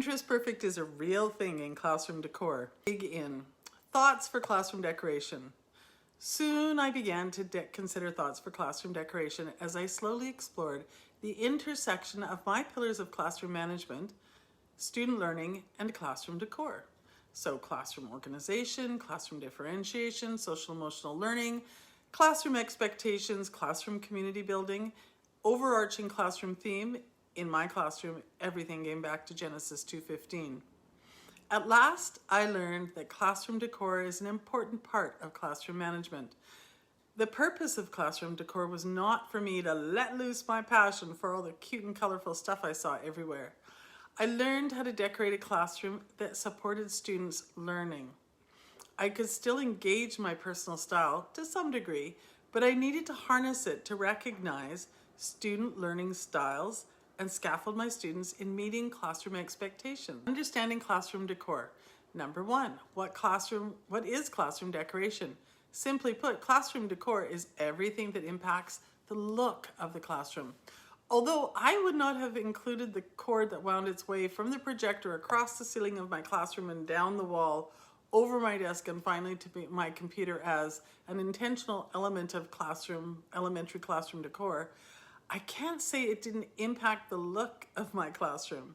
Pinterest Perfect is a real thing in classroom decor. Dig in. Thoughts for classroom decoration. Soon I began to consider thoughts for classroom decoration as I slowly explored the intersection of my pillars of classroom management, student learning, and classroom decor. So classroom organization, classroom differentiation, social emotional learning, classroom expectations, classroom community building, overarching classroom theme. In my classroom, everything came back to Genesis 2:15. At last, I learned that classroom decor is an important part of classroom management. The purpose of classroom decor was not for me to let loose my passion for all the cute and colorful stuff I saw everywhere. I learned how to decorate a classroom that supported students' learning. I could still engage my personal style to some degree, but I needed to harness it to recognize student learning styles and scaffold my students in meeting classroom expectations. Understanding classroom decor. Number one, what is classroom decoration? Simply put, classroom decor is everything that impacts the look of the classroom. Although I would not have included the cord that wound its way from the projector across the ceiling of my classroom and down the wall, over my desk, and finally to my computer as an intentional element of elementary classroom decor, I can't say it didn't impact the look of my classroom.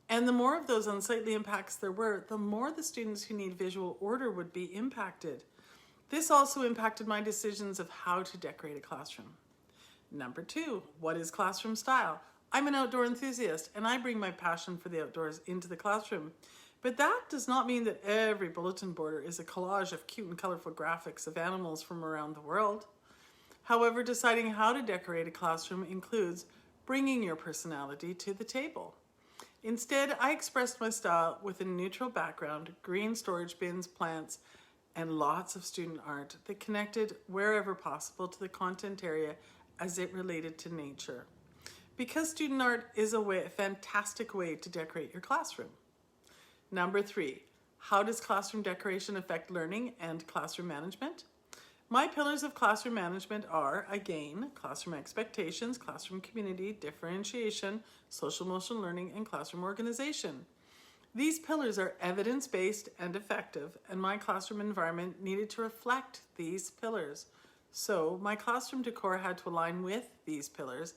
And the more of those unsightly impacts there were, the more the students who need visual order would be impacted. This also impacted my decisions of how to decorate a classroom. Number two, what is classroom style? I'm an outdoor enthusiast and I bring my passion for the outdoors into the classroom. But that does not mean that every bulletin border is a collage of cute and colorful graphics of animals from around the world. However, deciding how to decorate a classroom includes bringing your personality to the table. Instead, I expressed my style with a neutral background, green storage bins, plants, and lots of student art that connected wherever possible to the content area as it related to nature. Because student art is a fantastic way to decorate your classroom. Number three, how does classroom decoration affect learning and classroom management? My pillars of classroom management are, again, classroom expectations, classroom community, differentiation, social emotional learning, and classroom organization. These pillars are evidence-based and effective, and my classroom environment needed to reflect these pillars. So my classroom decor had to align with these pillars,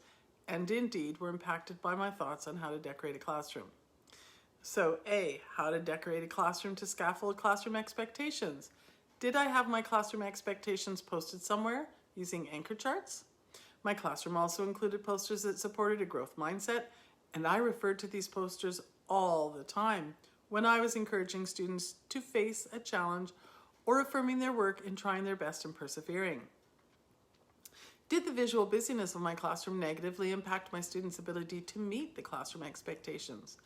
and indeed were impacted by my thoughts on how to decorate a classroom. So A, how to decorate a classroom to scaffold classroom expectations. Did I have my classroom expectations posted somewhere using anchor charts? My classroom also included posters that supported a growth mindset, and I referred to these posters all the time when I was encouraging students to face a challenge or affirming their work and trying their best and persevering. Did the visual busyness of my classroom negatively impact my students' ability to meet the classroom expectations?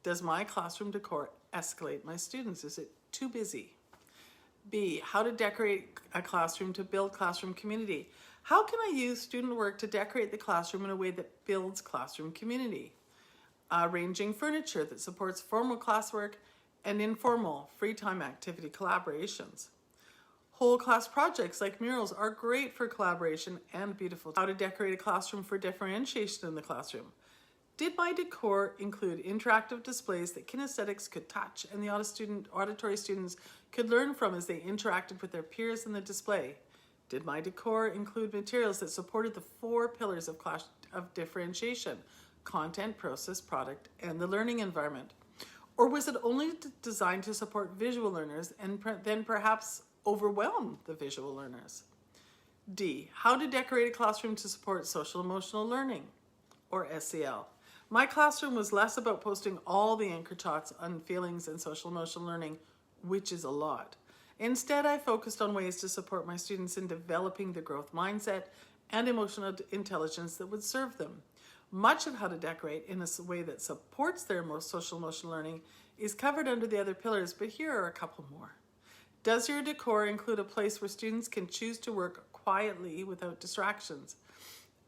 Does my classroom decor escalate my students? Is it too busy? B, how to decorate a classroom to build classroom community. How can I use student work to decorate the classroom in a way that builds classroom community? Arranging furniture that supports formal classwork and informal free time activity collaborations. Whole class projects like murals are great for collaboration and beautiful. How to decorate a classroom for differentiation in the classroom. Did my decor include interactive displays that kinesthetics could touch and the auditory students could learn from as they interacted with their peers in the display? Did my decor include materials that supported the four pillars of differentiation: content, process, product, and the learning environment? Or was it only designed to support visual learners and then perhaps overwhelm the visual learners? D, how to decorate a classroom to support social emotional learning, or SEL. My classroom was less about posting all the anchor shots on feelings and social emotional learning, which is a lot. Instead, I focused on ways to support my students in developing the growth mindset and emotional intelligence that would serve them. Much of how to decorate in a way that supports their social emotional learning is covered under the other pillars, but here are a couple more. Does your decor include a place where students can choose to work quietly without distractions?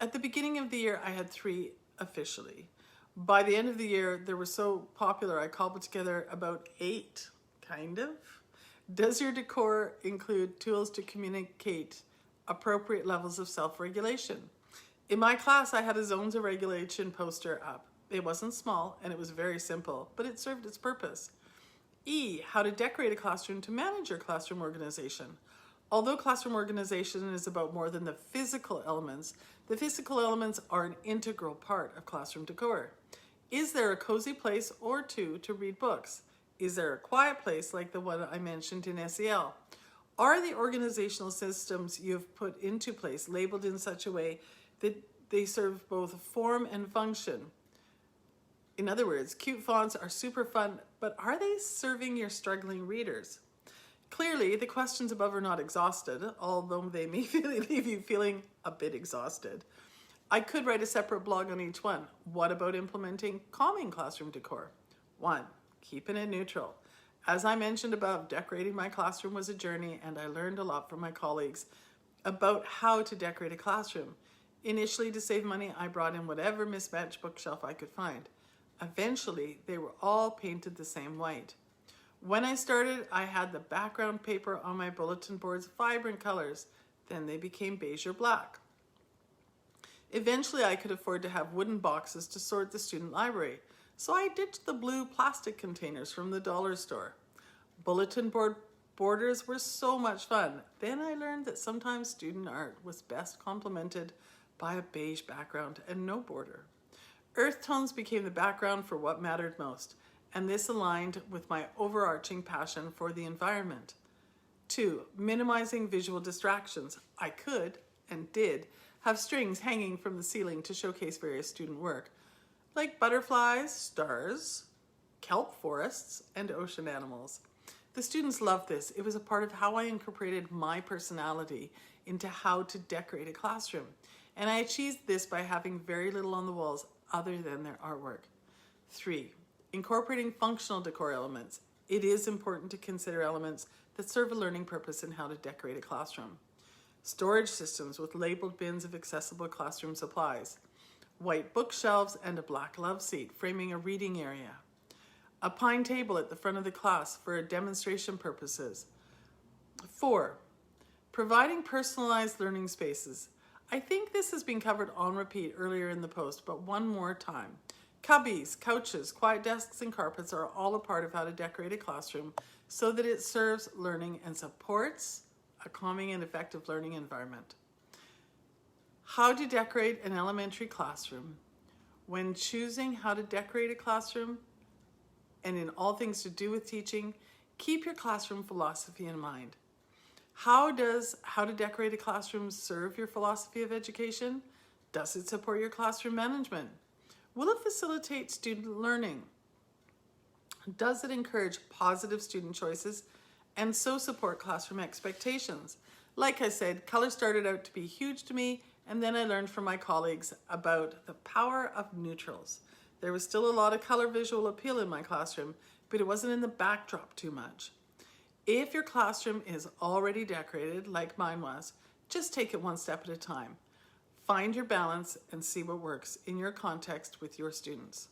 At the beginning of the year, I had 3 officially. By the end of the year, they were so popular, I cobbled together about 8, kind of. Does your decor include tools to communicate appropriate levels of self-regulation? In my class, I had a zones of regulation poster up. It wasn't small and it was very simple, but it served its purpose. E, how to decorate a classroom to manage your classroom organization. Although classroom organization is about more than the physical elements are an integral part of classroom decor. Is there a cozy place or two to read books? Is there a quiet place like the one I mentioned in SEL? Are the organizational systems you've put into place labeled in such a way that they serve both form and function? In other words, cute fonts are super fun, but are they serving your struggling readers? Clearly, the questions above are not exhausted, although they may leave you feeling a bit exhausted. I could write a separate blog on each one. What about implementing calming classroom decor? 1, keeping it neutral. As I mentioned above, decorating my classroom was a journey, and I learned a lot from my colleagues about how to decorate a classroom. Initially, to save money, I brought in whatever mismatched bookshelf I could find. Eventually, they were all painted the same white. When I started, I had the background paper on my bulletin boards vibrant colors. Then they became beige or black. Eventually, I could afford to have wooden boxes to sort the student library, so I ditched the blue plastic containers from the dollar store. Bulletin board borders were so much fun. Then I learned that sometimes student art was best complemented by a beige background and no border. Earth tones became the background for what mattered most, and this aligned with my overarching passion for the environment. 2, minimizing visual distractions. I could, and did, have strings hanging from the ceiling to showcase various student work, like butterflies, stars, kelp forests, and ocean animals. The students loved this. It was a part of how I incorporated my personality into how to decorate a classroom. And I achieved this by having very little on the walls other than their artwork. 3, incorporating functional decor elements. It is important to consider elements that serve a learning purpose in how to decorate a classroom. Storage systems with labeled bins of accessible classroom supplies. White bookshelves and a black love seat framing a reading area. A pine table at the front of the class for demonstration purposes. 4, providing personalized learning spaces. I think this has been covered on repeat earlier in the post, but one more time. Cubbies, couches, quiet desks, and carpets are all a part of how to decorate a classroom so that it serves learning and supports a calming and effective learning environment. How to decorate an elementary classroom. When choosing how to decorate a classroom, and in all things to do with teaching, keep your classroom philosophy in mind. How does how to decorate a classroom serve your philosophy of education? Does it support your classroom management? Will it facilitate student learning? Does it encourage positive student choices and so support classroom expectations? Like I said, color started out to be huge to me, and then I learned from my colleagues about the power of neutrals. There was still a lot of color visual appeal in my classroom, but it wasn't in the backdrop too much. If your classroom is already decorated, like mine was, just take it one step at a time. Find your balance and see what works in your context with your students.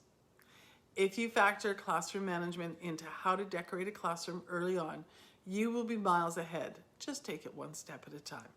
If you factor classroom management into how to decorate a classroom early on, you will be miles ahead. Just take it one step at a time.